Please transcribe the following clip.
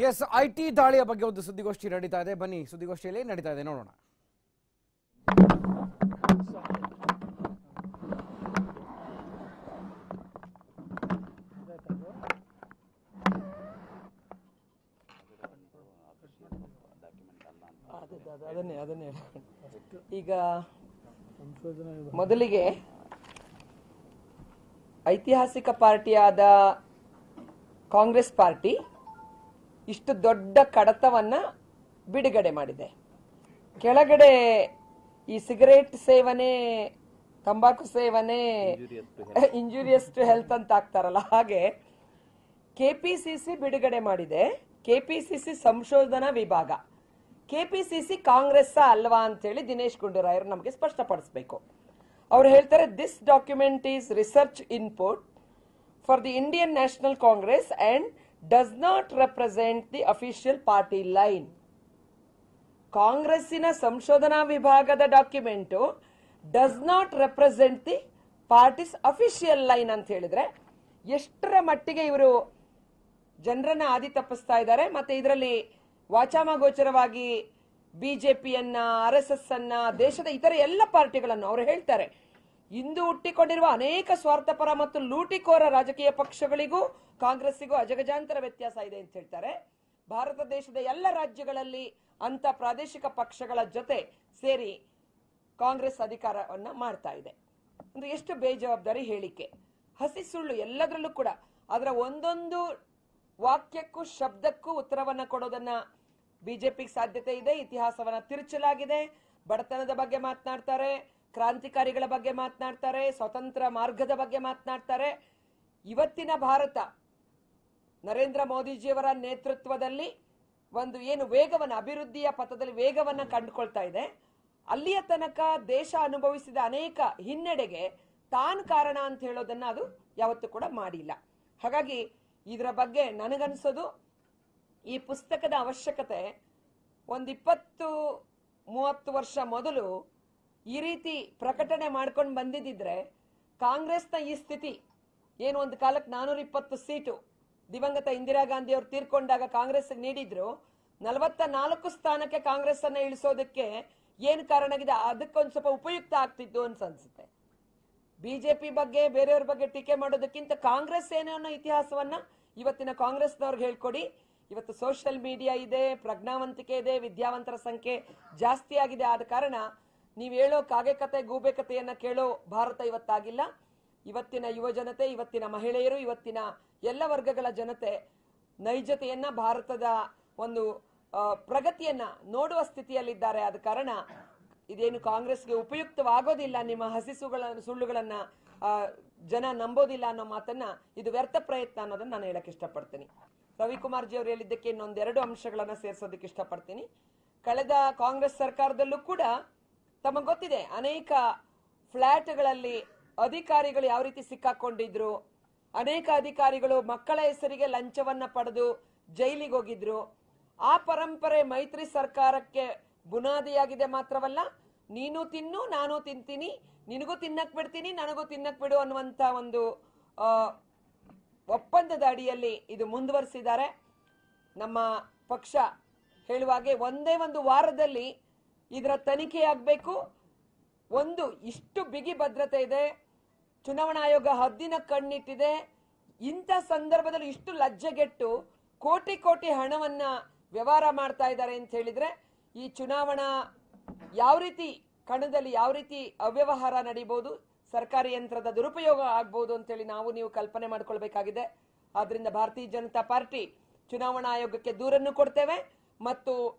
S IT ದಾಳಿಯ ಬಗ್ಗೆ ಒಂದು ಸುದ್ದಿಗೋಷ್ಠಿ ನಡೀತಾ ಇದೆ. ಬನ್ನಿ ಸುದ್ದಿಗೋಷ್ಠಿಯಲ್ಲಿ ನಡೀತಾ ಇದೆ ನೋಡೋಣ. ಅದನ್ನೇ ಈಗ ಮೊದಲಿಗೆ ಐತಿಹಾಸಿಕ ಪಾರ್ಟಿಯಾದ ಕಾಂಗ್ರೆಸ್ ಪಾರ್ಟಿ ಇಷ್ಟು ದೊಡ್ಡ ಕಡತವನ್ನ ಬಿಡುಗಡೆ ಮಾಡಿದೆ. ಕೆಳಗಡೆ ಈ ಸಿಗರೇಟ್ ಸೇವನೆ, ತಂಬಾಕು ಸೇವನೆ ಇಂಜುರಿಯಸ್ ಟು ಹೆಲ್ತ್ ಅಂತ ಆಗ್ತಾರಲ್ಲ, ಹಾಗೆ ಕೆಪಿಸಿಸಿ ಬಿಡುಗಡೆ ಮಾಡಿದೆ. ಕೆಪಿಸಿಸಿ ಸಂಶೋಧನಾ ವಿಭಾಗ, ಕೆಪಿಸಿಸಿ ಕಾಂಗ್ರೆಸ್ ಅಲ್ವಾ ಅಂತೇಳಿ ದಿನೇಶ್ ಗುಂಡೂರಾಯರು ನಮಗೆ ಸ್ಪಷ್ಟಪಡಿಸಬೇಕು. ಅವ್ರು ಹೇಳ್ತಾರೆ, this document is research input for the Indian national Congress and does not represent the official party line. ಕಾಂಗ್ರೆಸ್ಸಿನ ಸಂಶೋಧನಾ ವಿಭಾಗದ document does not represent the parties official line ಅಂತ ಹೇಳಿದ್ರೆ ಎಷ್ಟರ ಮಟ್ಟಿಗೆ ಇವರು ಜನರನ್ನ ಆದಿ ತಪ್ಪಿಸ್ತಾ ಇದ್ದಾರೆ. ಮತ್ತೆ ಇದರಲ್ಲಿ ವಾಚಾಮಗೋಚರವಾಗಿ ಬಿಜೆಪಿಯನ್ನ, RSS ಅನ್ನ, ದೇಶದ ಇತರ ಎಲ್ಲ ಪಾರ್ಟಿಗಳನ್ನು ಅವರು ಹೇಳ್ತಾರೆ, ಇಂದು ಹುಟ್ಟಿಕೊಂಡಿರುವ ಅನೇಕ ಸ್ವಾರ್ಥಪರ ಮತ್ತು ಲೂಟಿಕೋರ ರಾಜಕೀಯ ಪಕ್ಷಗಳಿಗೂ ಕಾಂಗ್ರೆಸ್ಸಿಗೂ ಅಜಗಜಾಂತರ ವ್ಯತ್ಯಾಸ ಇದೆ ಅಂತ ಹೇಳ್ತಾರೆ. ಭಾರತ ದೇಶದ ಎಲ್ಲ ರಾಜ್ಯಗಳಲ್ಲಿ ಅಂತ ಪ್ರಾದೇಶಿಕ ಪಕ್ಷಗಳ ಜೊತೆ ಸೇರಿ ಕಾಂಗ್ರೆಸ್ ಅಧಿಕಾರವನ್ನ ಮಾಡ್ತಾ ಇದೆ. ಅಂದ್ರೆ ಎಷ್ಟು ಬೇಜವಾಬ್ದಾರಿ ಹೇಳಿಕೆ, ಹಸಿ ಸುಳ್ಳು ಎಲ್ಲದರಲ್ಲೂ ಕೂಡ. ಅದರ ಒಂದೊಂದು ವಾಕ್ಯಕ್ಕೂ ಶಬ್ದಕ್ಕೂ ಉತ್ತರವನ್ನ ಕೊಡೋದನ್ನ ಬಿಜೆಪಿಗೆ ಸಾಧ್ಯತೆ ಇದೆ. ಇತಿಹಾಸವನ್ನ ತಿರುಚಲಾಗಿದೆ. ಬಡತನದ ಬಗ್ಗೆ ಮಾತನಾಡ್ತಾರೆ, ಕ್ರಾಂತಿಕಾರಿಗಳ ಬಗ್ಗೆ ಮಾತನಾಡ್ತಾರೆ, ಸ್ವತಂತ್ರ ಮಾರ್ಗದ ಬಗ್ಗೆ ಮಾತನಾಡ್ತಾರೆ. ಇವತ್ತಿನ ಭಾರತ ನರೇಂದ್ರ ಮೋದಿಜಿಯವರ ನೇತೃತ್ವದಲ್ಲಿ ಒಂದು ಏನು ವೇಗವನ್ನ, ಅಭಿವೃದ್ಧಿಯ ಪಥದಲ್ಲಿ ವೇಗವನ್ನ ಕಂಡುಕೊಳ್ತಾ ಇದೆ. ಅಲ್ಲಿಯ ತನಕ ದೇಶ ಅನುಭವಿಸಿದ ಅನೇಕ ಹಿನ್ನಡೆಗೆ ತಾನು ಕಾರಣ ಅಂತ ಹೇಳೋದನ್ನ ಅದು ಯಾವತ್ತೂ ಕೂಡ ಮಾಡಿಲ್ಲ. ಹಾಗಾಗಿ ಇದರ ಬಗ್ಗೆ ನನಗನ್ಸೋದು, ಈ ಪುಸ್ತಕದ ಅವಶ್ಯಕತೆ ಒಂದು 20-30 ವರ್ಷ ಮೊದಲು ಈ ರೀತಿ ಪ್ರಕಟಣೆ ಮಾಡ್ಕೊಂಡು ಬಂದಿದ್ದಿದ್ರೆ ಕಾಂಗ್ರೆಸ್ನ ಈ ಸ್ಥಿತಿ ಏನು, ಒಂದು ಕಾಲಕ್ಕೆ 420 ಸೀಟು ದಿವಂಗತ ಇಂದಿರಾ ಗಾಂಧಿ ಅವರು ತೀರ್ಕೊಂಡಾಗ ಕಾಂಗ್ರೆಸ್ ನೀಡಿದ್ರು, 44 ಸ್ಥಾನಕ್ಕೆ ಕಾಂಗ್ರೆಸ್ ಅನ್ನ ಇಳಿಸೋದಕ್ಕೆ ಏನು ಕಾರಣ ಆಗಿದೆ, ಅದಕ್ಕೊಂದು ಸ್ವಲ್ಪ ಉಪಯುಕ್ತ ಆಗ್ತಿದ್ದು ಅಂತ ಅನ್ಸುತ್ತೆ. ಬಿಜೆಪಿ ಬಗ್ಗೆ ಬೇರೆಯವ್ರ ಬಗ್ಗೆ ಟೀಕೆ ಮಾಡೋದಕ್ಕಿಂತ ಕಾಂಗ್ರೆಸ್ ಏನೋ ಅನ್ನೋ ಇತಿಹಾಸವನ್ನ ಇವತ್ತಿನ ಕಾಂಗ್ರೆಸ್ನವ್ರಿಗೆ ಹೇಳ್ಕೊಡಿ. ಇವತ್ತು ಸೋಷಿಯಲ್ ಮೀಡಿಯಾ ಇದೆ, ಪ್ರಜ್ಞಾವಂತಿಕೆ ಇದೆ, ವಿದ್ಯಾವಂತರ ಸಂಖ್ಯೆ ಜಾಸ್ತಿ ಆಗಿದೆ. ಆದ ಕಾರಣ ನೀವು ಹೇಳೋ ಕಾಗೆ ಕತೆ ಗೂಬೆ ಕಥೆಯನ್ನ ಕೇಳೋ ಭಾರತ ಇವತ್ತಾಗಿಲ್ಲ. ಇವತ್ತಿನ ಯುವ ಜನತೆ, ಇವತ್ತಿನ ಮಹಿಳೆಯರು, ಇವತ್ತಿನ ಎಲ್ಲ ವರ್ಗಗಳ ಜನತೆ ನೈಜತೆಯನ್ನ, ಭಾರತದ ಒಂದು ಪ್ರಗತಿಯನ್ನ ನೋಡುವ ಸ್ಥಿತಿಯಲ್ಲಿದ್ದಾರೆ. ಆದ ಕಾರಣ ಇದೇನು ಕಾಂಗ್ರೆಸ್ಗೆ ಉಪಯುಕ್ತವಾಗೋದಿಲ್ಲ, ನಿಮ್ಮ ಸುಳ್ಳುಗಳನ್ನ ಜನ ನಂಬೋದಿಲ್ಲ ಅನ್ನೋ ಮಾತನ್ನ, ಇದು ವ್ಯರ್ಥ ಪ್ರಯತ್ನ ಅನ್ನೋದನ್ನ ನಾನು ಹೇಳಕ್ ಇಷ್ಟಪಡ್ತೀನಿ. ರವಿಕುಮಾರ್ ಜಿ ಅವರು ಹೇಳಿದ್ದಕ್ಕೆ ಇನ್ನೊಂದೆರಡು ಅಂಶಗಳನ್ನ ಸೇರಿಸೋದಕ್ಕೆ ಇಷ್ಟಪಡ್ತೀನಿ. ಕಳೆದ ಕಾಂಗ್ರೆಸ್ ಸರ್ಕಾರದಲ್ಲೂ ಕೂಡ ತಮಗೆ ಗೊತ್ತಿದೆ, ಅನೇಕ ಫ್ಲಾಟ್ಗಳಲ್ಲಿ ಅಧಿಕಾರಿಗಳು ಯಾವ ರೀತಿ ಸಿಕ್ಕಾಕೊಂಡಿದ್ರು. ಅನೇಕ ಅಧಿಕಾರಿಗಳು ಮಕ್ಕಳ ಹೆಸರಿಗೆ ಲಂಚವನ್ನ ಪಡೆದು ಜೈಲಿಗೆ ಹೋಗಿದ್ರು. ಆ ಪರಂಪರೆ ಮೈತ್ರಿ ಸರ್ಕಾರಕ್ಕೆ ಬುನಾದಿಯಾಗಿದೆ. ಮಾತ್ರವಲ್ಲ, ನೀನು ತಿನ್ನು ನಾನು ತಿಂತೀನಿ, ನಿನಗೂ ತಿನ್ನಕ್ ಬಿಡ್ತೀನಿ ನನಗೂ ತಿನ್ನಕ್ ಬಿಡು ಅನ್ನುವಂತ ಒಂದು ಒಪ್ಪಂದದ ಅಡಿಯಲ್ಲಿ ಇದು ಮುಂದುವರಿಸಿದ್ದಾರೆ. ನಮ್ಮ ಪಕ್ಷ ಹೇಳುವಾಗೆ ಒಂದೇ ಒಂದು ವಾರದಲ್ಲಿ ಇದರ ತನಿಖೆ ಆಗಬೇಕು. ಒಂದು ಇಷ್ಟು ಬಿಗಿ ಭದ್ರತೆ ಇದೆ, ಚುನಾವಣಾ ಆಯೋಗ ಹದ್ದಿನ ಕಣ್ಣಿಟ್ಟಿದೆ. ಇಂಥ ಸಂದರ್ಭದಲ್ಲಿ ಇಷ್ಟು ಲಜ್ಜೆಗೆಟ್ಟು ಕೋಟಿ ಕೋಟಿ ಹಣವನ್ನ ವ್ಯವಹಾರ ಮಾಡ್ತಾ ಇದ್ದಾರೆ ಅಂತ ಹೇಳಿದ್ರೆ, ಈ ಚುನಾವಣಾ ಯಾವ ರೀತಿ ಕಣದಲ್ಲಿ ಯಾವ ರೀತಿ ಅವ್ಯವಹಾರ ನಡೀಬಹುದು, ಸರ್ಕಾರಿ ಯಂತ್ರದ ದುರುಪಯೋಗ ಆಗ್ಬಹುದು ಅಂತೇಳಿ ನಾವು ನೀವು ಕಲ್ಪನೆ ಮಾಡ್ಕೊಳ್ಬೇಕಾಗಿದೆ. ಆದ್ರಿಂದ ಭಾರತೀಯ ಜನತಾ ಪಾರ್ಟಿ ಚುನಾವಣಾ ಆಯೋಗಕ್ಕೆ ದೂರನ್ನು ಕೊಡ್ತೇವೆ ಮತ್ತು